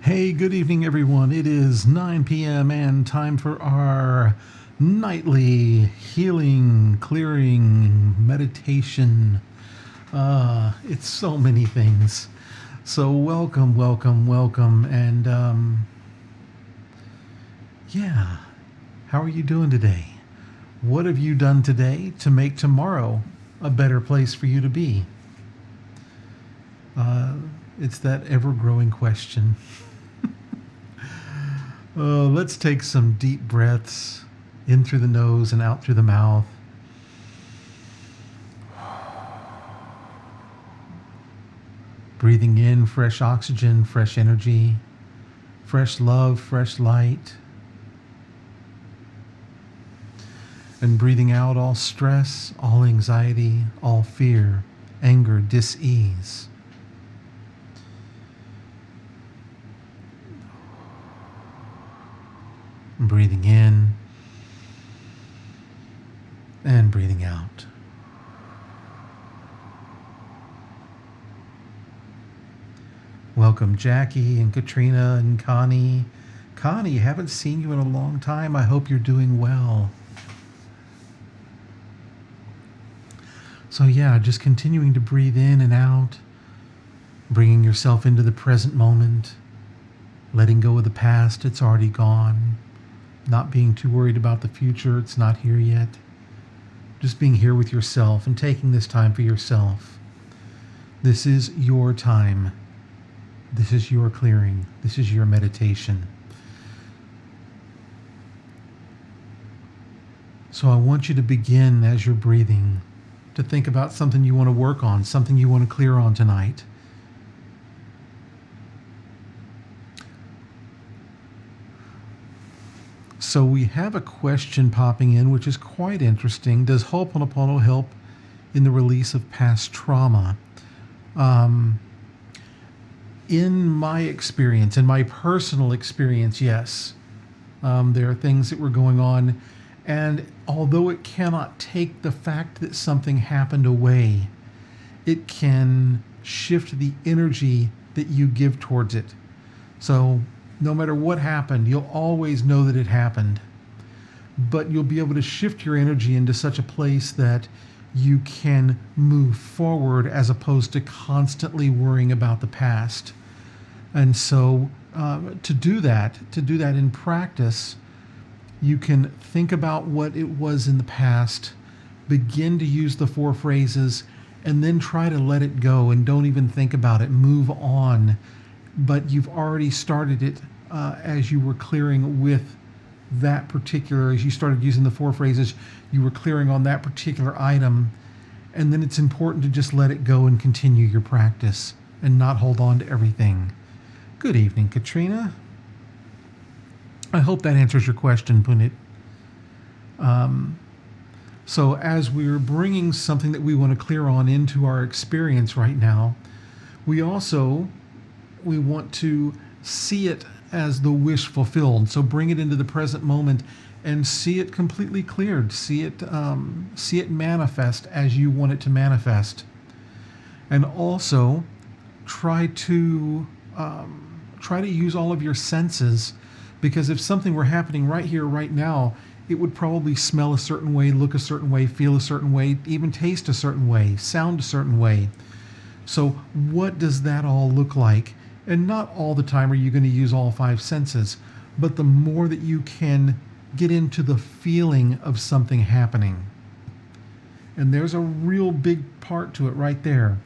Hey, good evening, everyone. It is 9 p.m. and time for our nightly healing, clearing meditation. It's so many things. So, welcome, welcome, welcome. And yeah, how are you doing today? What have you done today to make tomorrow a better place for you to be? Uh, it's that ever growing question. Let's take some deep breaths in through the nose and out through the mouth. Breathing in fresh oxygen, fresh energy, fresh love, fresh light. And breathing out all stress, all anxiety, all fear, anger, dis-ease. Breathing in and breathing out. Welcome, Jackie and Katrina and Connie. Connie, haven't seen you in a long time. I hope you're doing well. So yeah, just continuing to breathe in and out, bringing yourself into the present moment, letting go of the past, it's already gone. Not being too worried about the future, it's not here yet. Just being here with yourself and taking this time for yourself. This is your time. This is your clearing. This is your meditation. So I want you to begin as you're breathing to think about something you want to work on, something you want to clear on tonight. So we have a question popping in, which is quite interesting. Does Ho'oponopono help in the release of past trauma? In my experience, in my personal experience, yes. There are things that were going on, and although it cannot take the fact that something happened away, it can shift the energy that you give towards it. So no matter what happened, you'll always know that it happened. But you'll be able to shift your energy into such a place that you can move forward as opposed to constantly worrying about the past. And so to do that in practice, you can think about what it was in the past, begin to use the 4 phrases, and then try to let it go and don't even think about it. Move on. But you've already started it as you were clearing with that particular, as you started using the 4 phrases, you were clearing on that particular item. And then it's important to just let it go and continue your practice and not hold on to everything. Good evening, Katrina. I hope that answers your question, Punit. So as we're bringing something that we want to clear on into our experience right now, we want to see it as the wish fulfilled. So bring it into the present moment and see it completely cleared. See it manifest as you want it to manifest. And also try to use all of your senses, because if something were happening right here, right now, it would probably smell a certain way, look a certain way, feel a certain way, even taste a certain way, sound a certain way. So what does that all look like? And not all the time are you going to use all 5 senses, but the more that you can get into the feeling of something happening. And there's a real big part to it right there.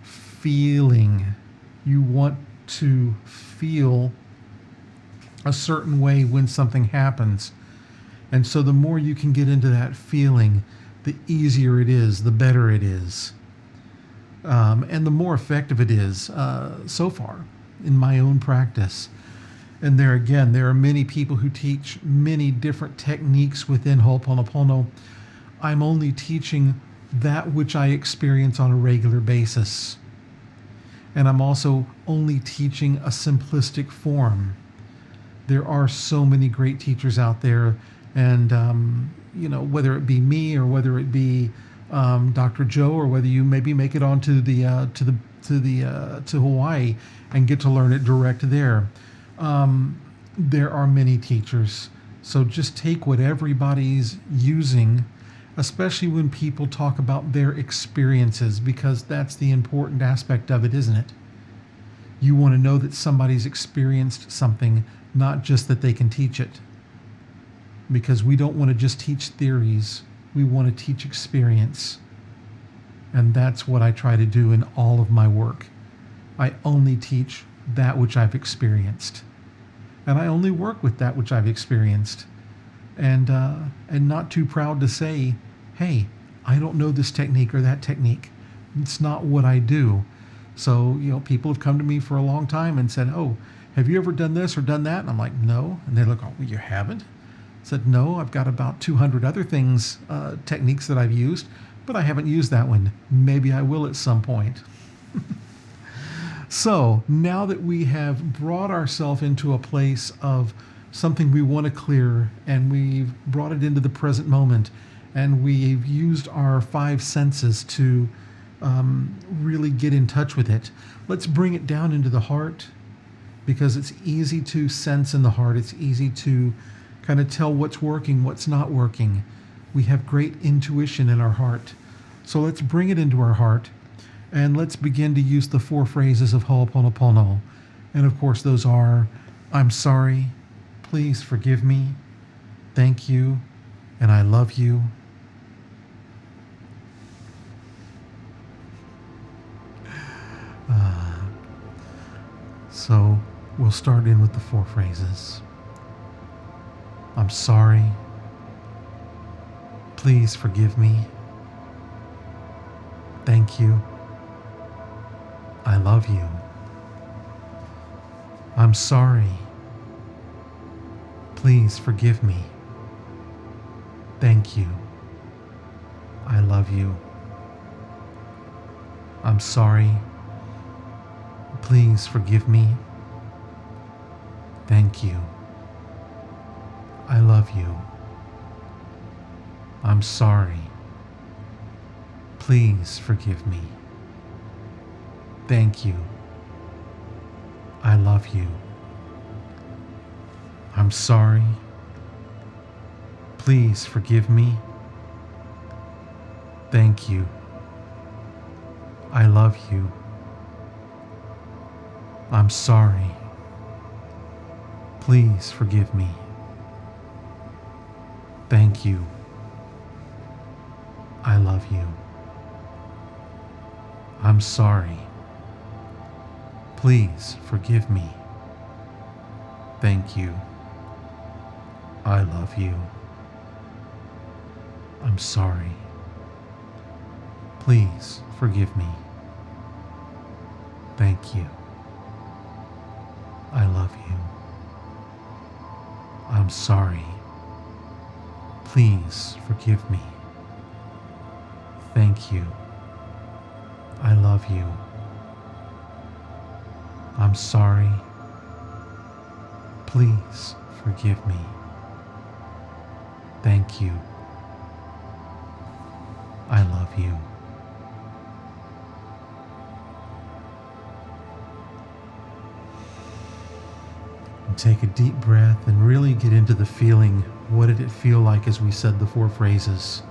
Feeling. You want to feel a certain way when something happens. And so the more you can get into that feeling, the easier it is, the better it is. And the more effective it is so far in my own practice. And there again, there are many people who teach many different techniques within Ho'oponopono. I'm only teaching that which I experience on a regular basis. And I'm also only teaching a simplistic form. There are so many great teachers out there, and whether it be me or whether it be Dr. Joe, or whether you maybe make it on to Hawaii and get to learn it direct there. There are many teachers. So just take what everybody's using, especially when people talk about their experiences, because that's the important aspect of it, isn't it? You want to know that somebody's experienced something, not just that they can teach it. Because we don't want to just teach theories, we want to teach experience. And that's what I try to do in all of my work. I only teach that which I've experienced. And I only work with that which I've experienced. And not too proud to say, hey, I don't know this technique or that technique. It's not what I do. So, people have come to me for a long time and said, oh, have you ever done this or done that? And I'm like, no. And they look, oh, well, you haven't? I said, no, I've got about 200 other things, techniques that I've used, but I haven't used that one. Maybe I will at some point. So now that we have brought ourselves into a place of something we want to clear, and we've brought it into the present moment, and we've used our five senses to really get in touch with it, let's bring it down into the heart, because it's easy to sense in the heart. It's easy to kind of tell what's working, what's not working. We have great intuition in our heart. So let's bring it into our heart. And let's begin to use the 4 phrases of Ho'oponopono. And of course, those are, I'm sorry, please forgive me, thank you, and I love you. So we'll start in with the 4 phrases. I'm sorry, please forgive me, thank you, I love you. I'm sorry. Please forgive me. Thank you. I love you. I'm sorry. Please forgive me. Thank you. I love you. I'm sorry. Please forgive me. Thank you. I love you. I'm sorry. Please forgive me. Thank you. I love you. I'm sorry. Please forgive me. Thank you. I love you. I'm sorry. Please forgive me. Thank you. I love you. I'm sorry. Please forgive me. Thank you. I love you. I'm sorry. Please forgive me. Thank you. I love you. I'm sorry. Please forgive me. Thank you. I love you. And take a deep breath and really get into the feeling. What did it feel like as we said the 4 phrases?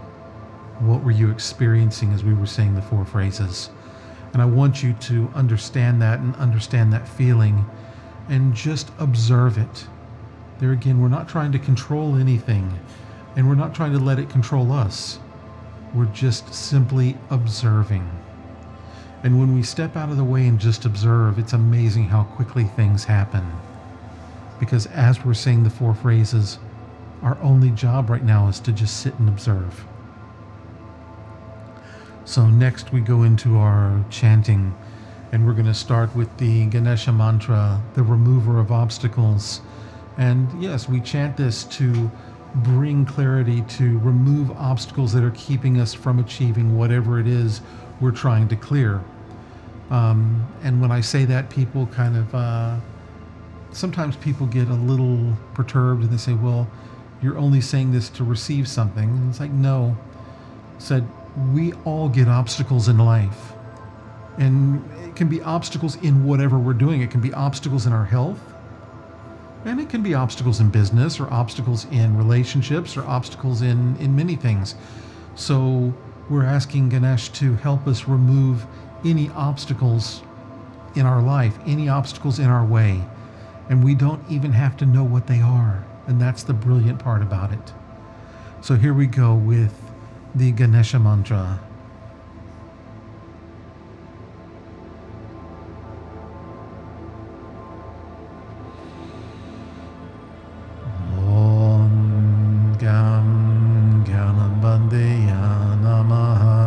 What were you experiencing as we were saying the 4 phrases? And I want you to understand that and understand that feeling and just observe it. There again, we're not trying to control anything, and we're not trying to let it control us. We're just simply observing. And when we step out of the way and just observe, it's amazing how quickly things happen. Because as we're saying the 4 phrases, our only job right now is to just sit and observe. So next we go into our chanting, and we're going to start with the Ganesha mantra, the remover of obstacles. And yes, we chant this to bring clarity, to remove obstacles that are keeping us from achieving whatever it is we're trying to clear. And when I say that, people kind of, sometimes people get a little perturbed and they say, well, you're only saying this to receive something. And it's like, no. Said, we all get obstacles in life. And it can be obstacles in whatever we're doing. It can be obstacles in our health. And it can be obstacles in business or obstacles in relationships or obstacles in many things. So we're asking Ganesh to help us remove any obstacles in our life, any obstacles in our way. And we don't even have to know what they are. And that's the brilliant part about it. So here we go with the Ganesha mantra. Om Gam Ganabandaya Namaha.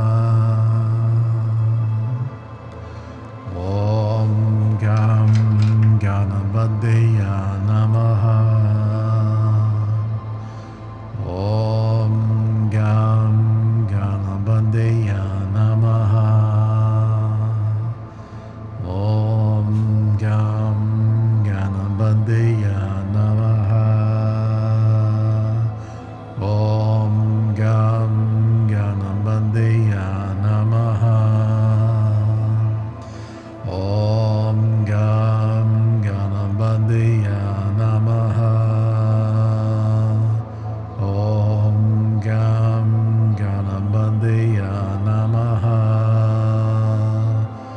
Om Gam Ganabandaya Namaha. Om Gam Ganabandaya Namaha. Om Gam Ganabandaya Namaha. Om Gam Ganabandaya Namaha. Om Gam Ganabandaya Namaha. Om Gam Ganabandaya Namaha. Om Gam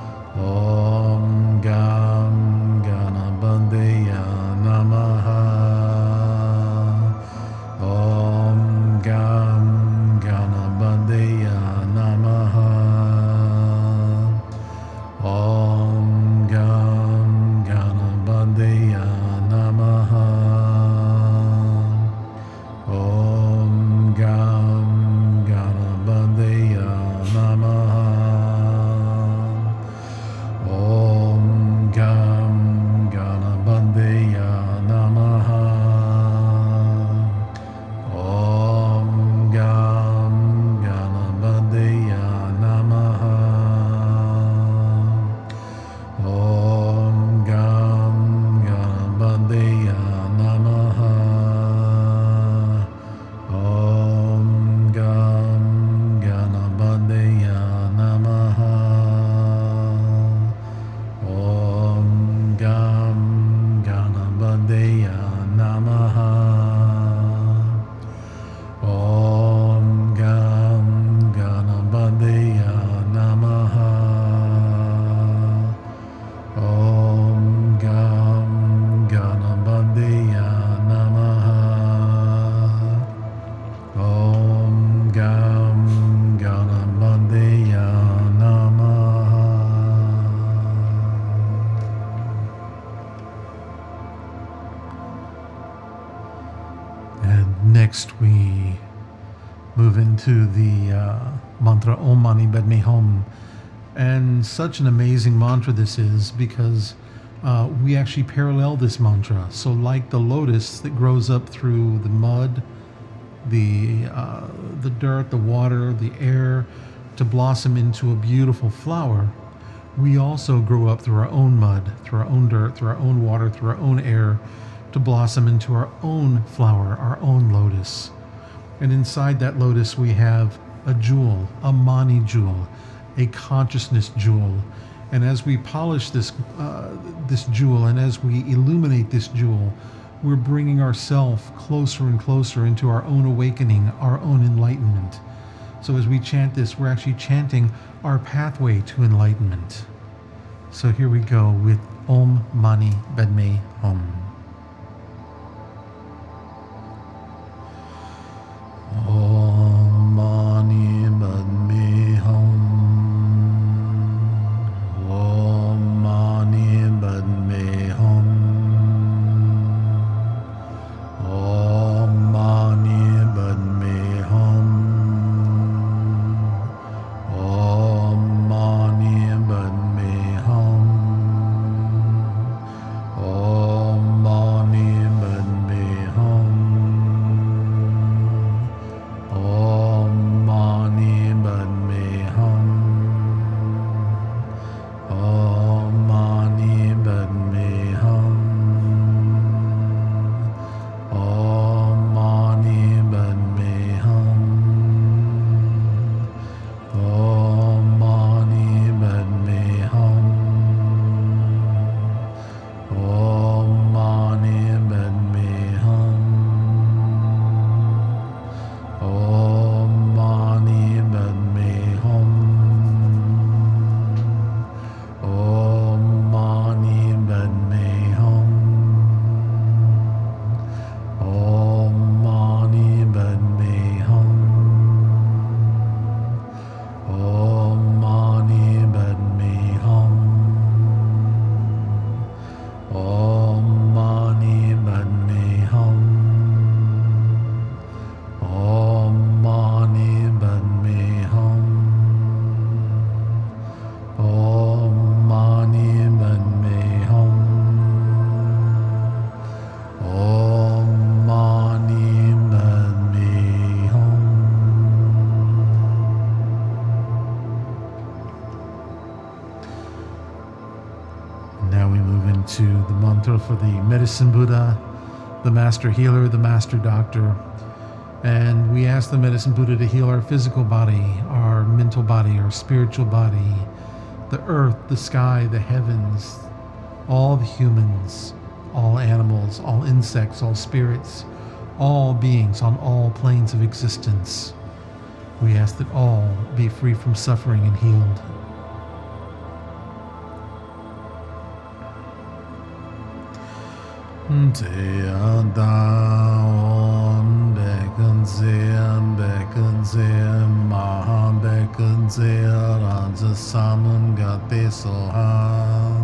Ganabandaya Namaha. Om Gam Ganabandaya Namaha. Om Gam Ganabandaya Namaha. Om Gam Ganabandaya Namaha. Om Gam Ganabandaya Namaha. Om Gam Ganabandaya Namaha. Om Gam Ganabandaya Namaha. Om Gam Ganabandaya Namaha. Om Gam Ganabandaya Namaha. Om Gam Ganabandaya Namaha. Om Gam Ganabandaya Namaha. Om Gam Ganabandaya Namaha. And next we move into the mantra Om Mani Padme Hum. And such an amazing mantra this is because we actually parallel this mantra. So like the lotus that grows up through the mud, the dirt, the water, the air, to blossom into a beautiful flower, we also grow up through our own mud, through our own dirt, through our own water, through our own air, to blossom into our own flower, our own lotus. And inside that lotus we have a jewel, a mani jewel, a consciousness jewel. And as we polish this jewel, and as we illuminate this jewel, we're bringing ourselves closer and closer into our own awakening, our own enlightenment. So as we chant this, we're actually chanting our pathway to enlightenment. So here we go with Om Mani Padme Hum. Om Mani Padme Hum. Om Mani Padme Hum. Om Mani Padme Hum. Om Mani Padme Hum. Om for the medicine Buddha, the master healer, the master doctor. And we ask the medicine Buddha to heal our physical body, our mental body, our spiritual body, the earth, the sky, the heavens, all the humans, all animals, all insects, all spirits, all beings on all planes of existence. We ask that all be free from suffering and healed. Deata hom bekunze bekunze maha bekunze raja saman gate soha.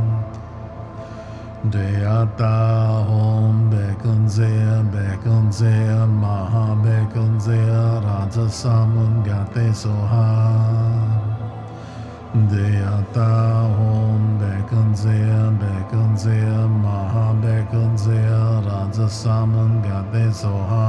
Deata hom bekunze bekunze maha bekunze raja saman gate soha. Deata hom bekunze bekunze maha bekunze raja saman gate soha.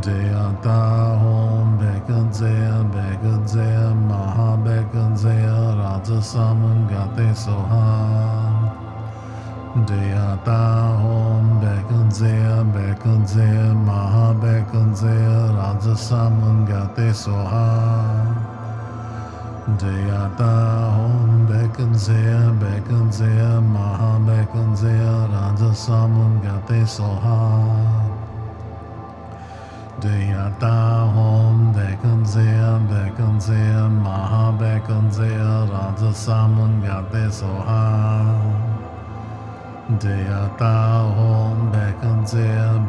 Deata hom bekunze bekunze maha bekunze raja saman gate soha. Deata hom bekunze bekunze maha bekunze raja saman gate soha. Deata hom bekunze bekunze maha bekunze raja saman gate soha. Deata hom bekunze bekunze maha bekunze raja saman gate soha. Deata hom bekunze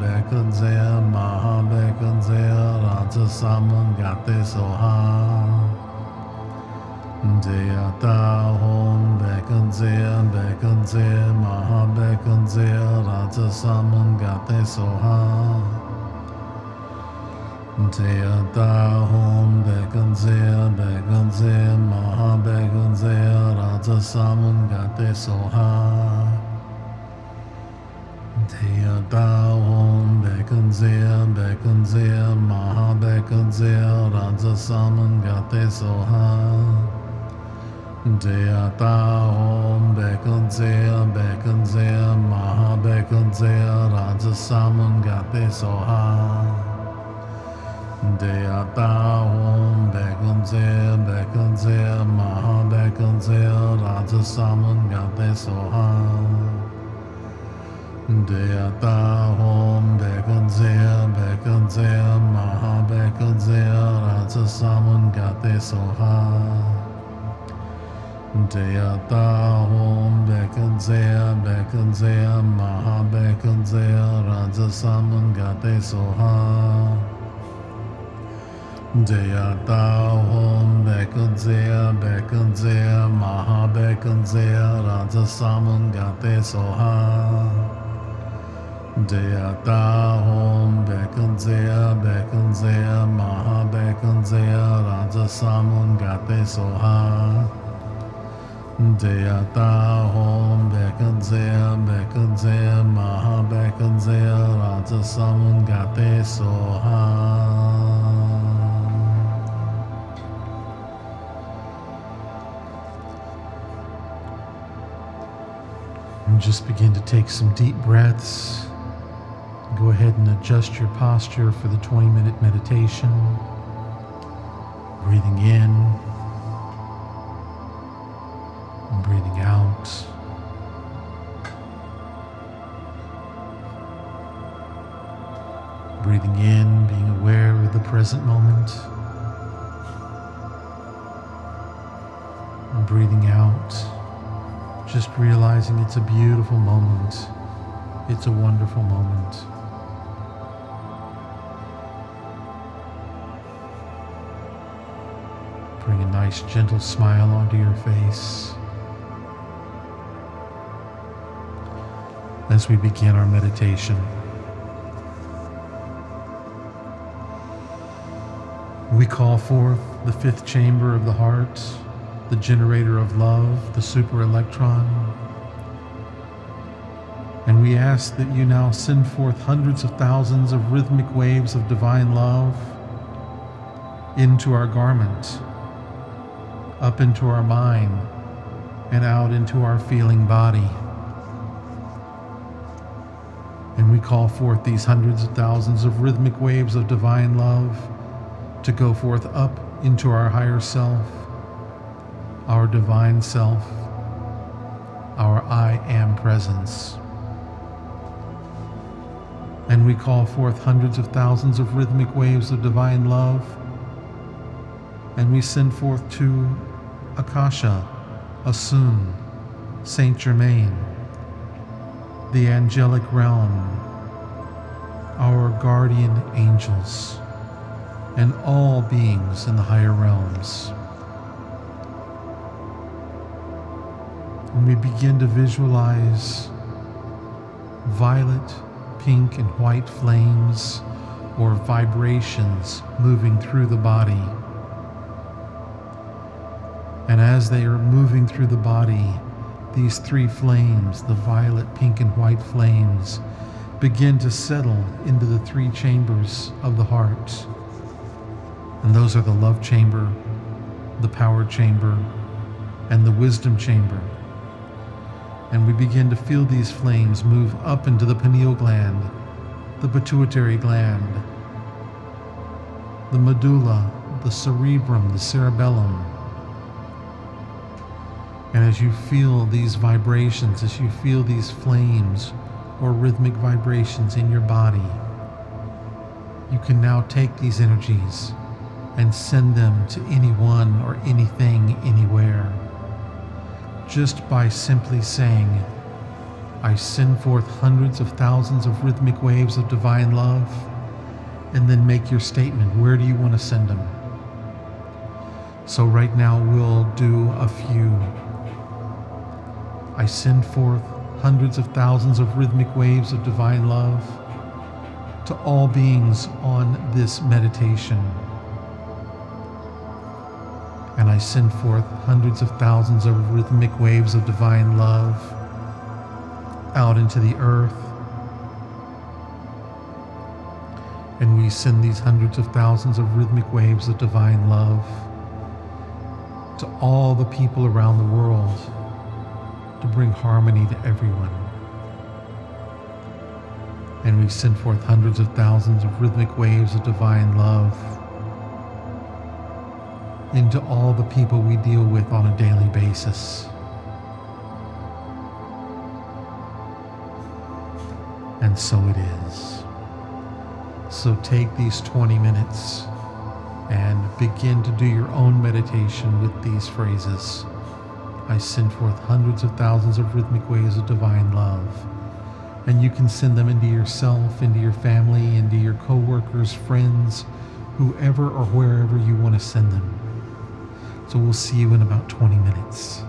bekunze maha bekunze raja saman gate soha. Deata hom bekunze bekunze maha bekunze raja saman gate soha. Deata hom bekunze bekunze maha bekunze raja saman gate soha. Deata hom bekunze bekunze maha bekunze raja saman gate soha. Deata hom bekunze bekunze maha bekunze raja saman gate soha. Deata hom bekunze bekunze maha bekunze raja saman gate soha. Deata hom bekunze bekunze maha bekunze raja saman gate soha. Deata hom bekunze bekunze maha bekunze raja saman gate soha. Deata hom bekunze bekunze maha bekunze raja saman gate soha. Deata hom bekunze bekunze maha bekunze raja saman gate soha. And just begin to take some deep breaths. Go ahead and adjust your posture for the 20-minute meditation. Breathing in and breathing out. Breathing in, being aware of the present moment. And breathing out, just realizing it's a beautiful moment. It's a wonderful moment. Bring a nice gentle smile onto your face as we begin our meditation. We call forth the fifth chamber of the heart, the generator of love, the super electron. And we ask that you now send forth hundreds of thousands of rhythmic waves of divine love into our garment, up into our mind, and out into our feeling body. And we call forth these hundreds of thousands of rhythmic waves of divine love to go forth up into our higher self, our divine self, our I am presence. And we call forth hundreds of thousands of rhythmic waves of divine love, and we send forth to Akasha, Asun, Saint Germain, the angelic realm, our guardian angels, and all beings in the higher realms. And we begin to visualize violet, pink, and white flames or vibrations moving through the body. And as they are moving through the body, these three flames, the violet, pink, and white flames, begin to settle into the three chambers of the heart. And those are the love chamber, the power chamber, and the wisdom chamber. And we begin to feel these flames move up into the pineal gland, the pituitary gland, the medulla, the cerebrum, the cerebellum. And as you feel these vibrations, as you feel these flames or rhythmic vibrations in your body, you can now take these energies and send them to anyone or anything, anywhere, just by simply saying, I send forth hundreds of thousands of rhythmic waves of divine love, and then make your statement. Where do you want to send them? So right now we'll do a few. I send forth hundreds of thousands of rhythmic waves of divine love to all beings on this meditation. And I send forth hundreds of thousands of rhythmic waves of divine love out into the earth. And we send these hundreds of thousands of rhythmic waves of divine love to all the people around the world, to bring harmony to everyone. And we send forth hundreds of thousands of rhythmic waves of divine love into all the people we deal with on a daily basis. And so it is. So take these 20 minutes and begin to do your own meditation with these phrases. I send forth hundreds of thousands of rhythmic waves of divine love. And you can send them into yourself, into your family, into your co-workers, friends, whoever or wherever you want to send them. So we'll see you in about 20 minutes.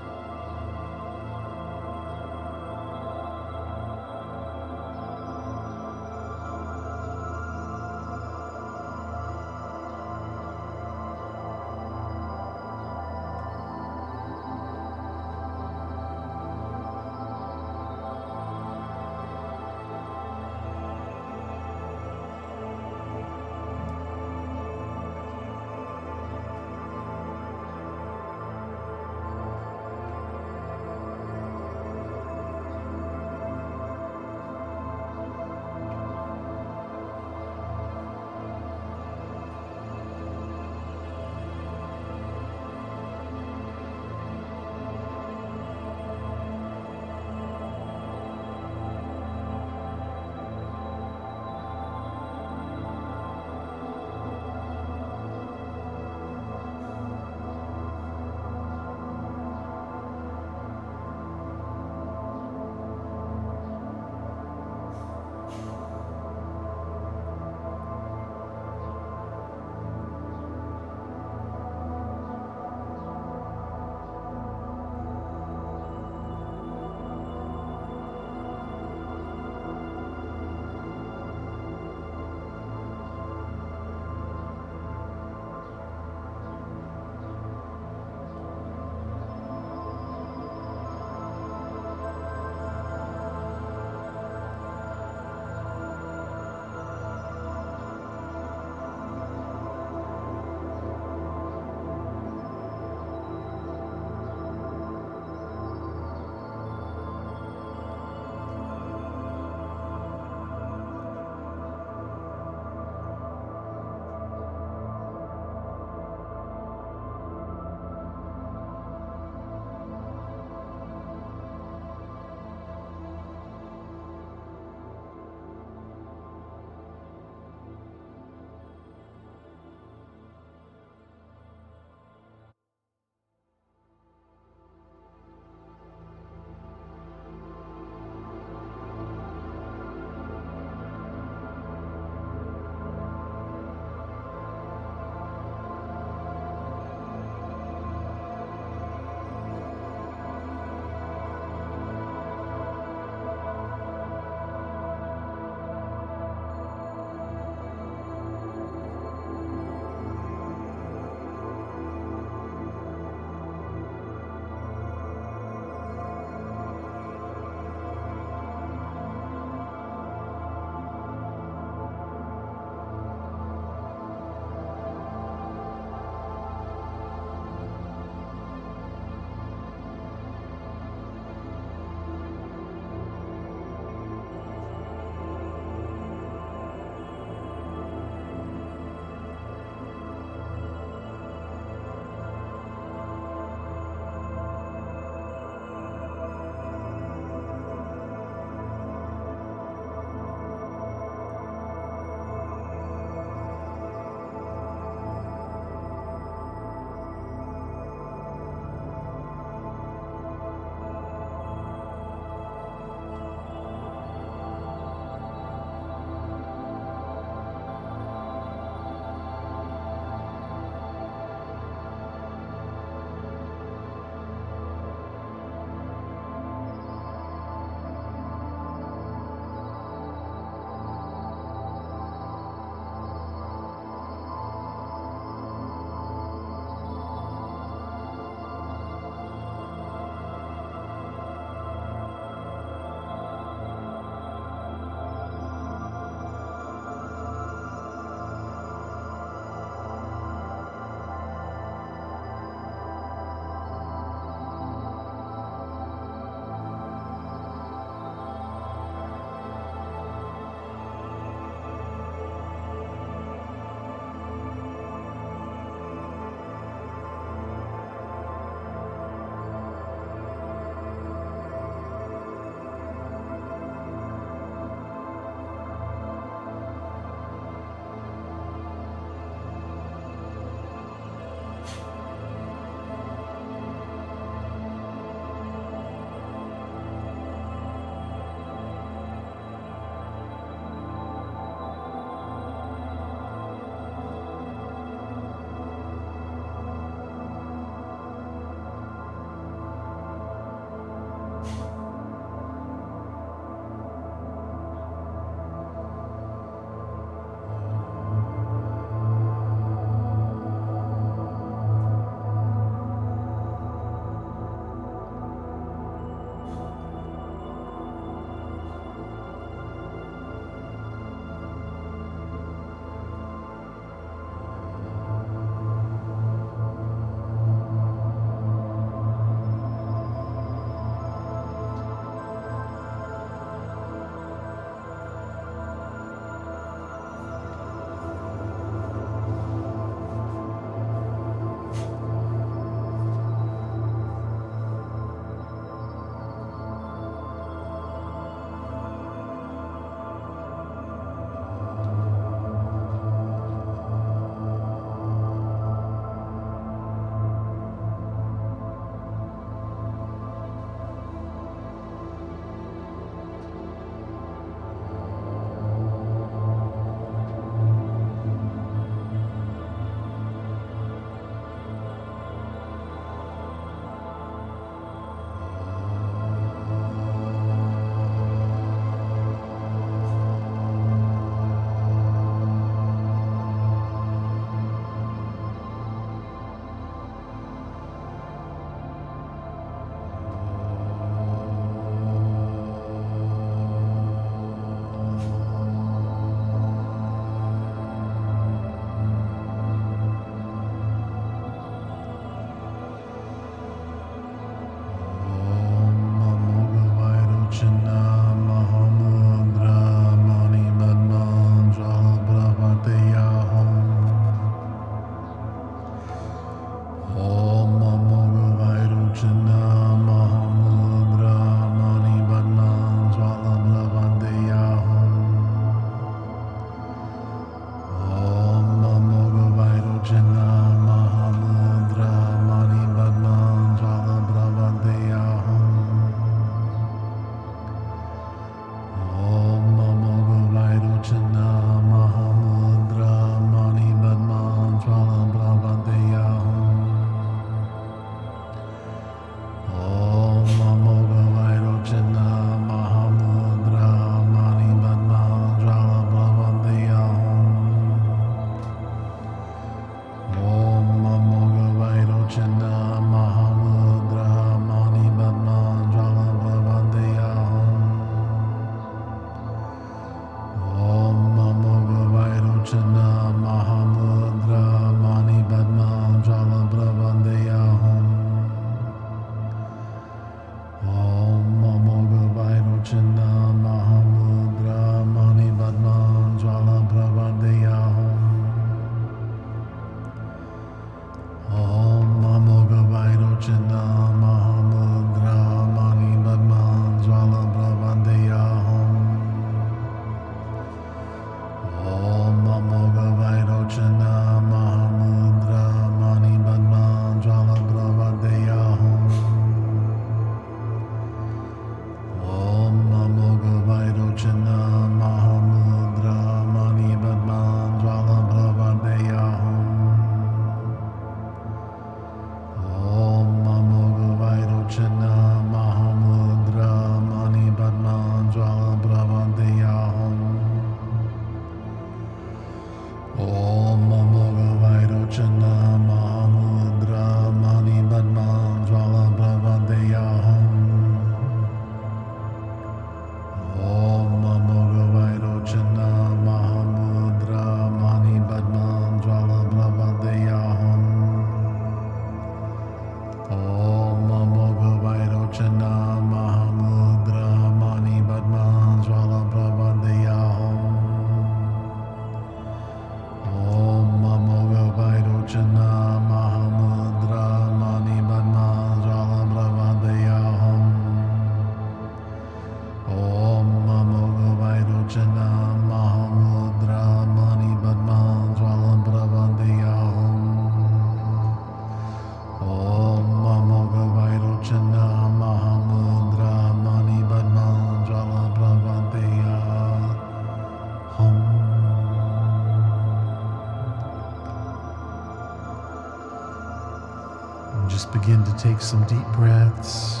take some deep breaths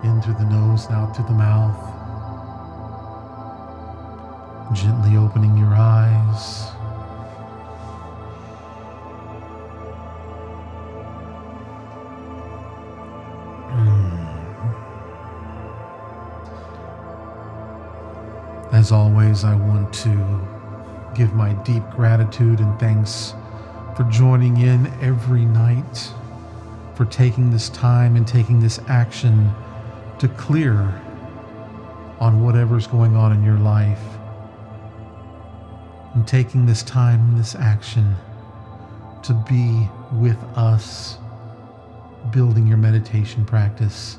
in through the nose and out through the mouth. Gently opening your eyes. As always, I want to give my deep gratitude and thanks for joining in every night, for taking this time and taking this action to clear on whatever's going on in your life, and taking this time and this action to be with us, building your meditation practice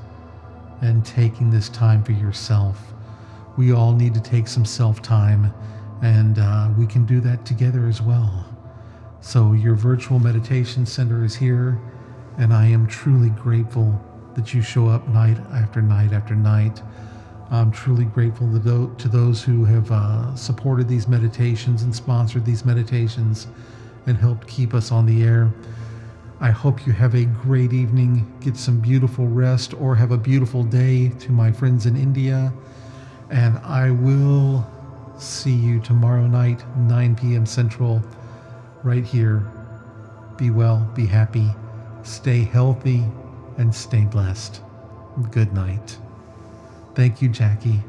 and taking this time for yourself. We all need to take some self-time, and we can do that together as well. So your virtual meditation center is here, and I am truly grateful that you show up night after night after night. I'm truly grateful to those who have supported these meditations and sponsored these meditations and helped keep us on the air. I hope you have a great evening, get some beautiful rest, or have a beautiful day to my friends in India. And I will see you tomorrow night, 9 p.m. Central, right here. Be well, be happy, stay healthy, and stay blessed. Good night. Thank you, Jackie.